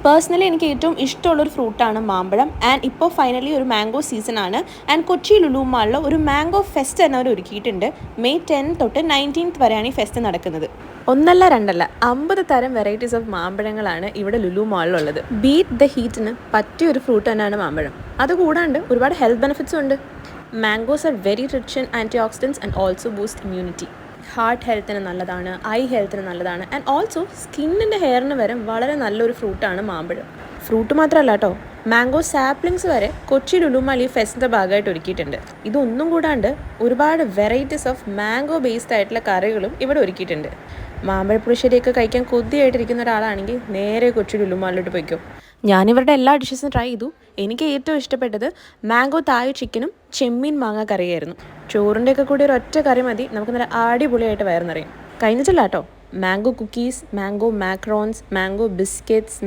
Personally എനിക്ക് ഏറ്റവും ഇഷ്ടമുള്ളൊരു ഫ്രൂട്ടാണ് മാമ്പഴം. ആൻഡ് ഇപ്പോൾ ഫൈനലി ഒരു മാംഗോ സീസണാണ്. ആൻഡ് കൊച്ചി ലുലു മാളിൽ ഒരു മാംഗോ ഫെസ്റ്റ് തന്നെ അവർ ഒരുക്കിയിട്ടുണ്ട്. മെയ് 10 തൊട്ട് 19 വരെയാണ് ഈ ഫെസ്റ്റ് നടക്കുന്നത്. ഒന്നല്ല രണ്ടല്ല 50 തരം വെറൈറ്റീസ് ഓഫ് മാമ്പഴങ്ങളാണ് ഇവിടെ ലുലു മാളിലുള്ളത്. ബീറ്റ് ദ ഹീറ്റിന് പറ്റിയ ഒരു ഫ്രൂട്ട് തന്നെയാണ് മാമ്പഴം. അതുകൂടാണ്ട് ഒരുപാട് ഹെൽത്ത് ബെനിഫിറ്റ്സും ഉണ്ട്. Mangoes are very rich in antioxidants and also boost immunity. Heart ഹെൽത്തിന് നല്ലതാണ്, ഐ ഹെൽത്തിന് നല്ലതാണ്, ആൻഡ് ഓൾസോ സ്കിന്നിൻ്റെ ഹെയറിന് വരെ വളരെ നല്ലൊരു ഫ്രൂട്ടാണ് മാമ്പഴം. ഫ്രൂട്ട് മാത്രമല്ല കേട്ടോ, മാംഗോ സാപ്ലിങ്സ് വരെ കൊച്ചി ലുലുമാൾ ഈ ഫെസ്റ്റിൻ്റെ ഭാഗമായിട്ട് ഒരുക്കിയിട്ടുണ്ട്. ഇതൊന്നും കൂടാണ്ട് ഒരുപാട് വെറൈറ്റീസ് ഓഫ് മാംഗോ ബേസ്ഡ് ആയിട്ടുള്ള കറികളും ഇവിടെ ഒരുക്കിയിട്ടുണ്ട്. മാമ്പഴപ്പുളിശ്ശേരിയൊക്കെ കഴിക്കാൻ കൊതിയായിട്ടിരിക്കുന്ന ഒരാളാണെങ്കിൽ നേരെ കൊച്ചി ലുലുമാളിലോട്ട് പോയിക്കോ. ഞാനിവരുടെ എല്ലാ ഡിഷസും ട്രൈ ചെയ്തു. എനിക്ക് ഏറ്റവും ഇഷ്ടപ്പെട്ടത് മാംഗോ തായ് ചിക്കനും ചെമ്മീൻ മാങ്ങ കറിയായിരുന്നു. ചോറിൻ്റെ ഒക്കെ കൂടി ഒരു ഒറ്റ കറി മതി, നമുക്ക് നല്ല അടിപൊളിയായിട്ട് വയറുന്നറിയും. കഴിഞ്ഞിട്ടില്ല കേട്ടോ, mango cookies, mango macarons, mango biscuits,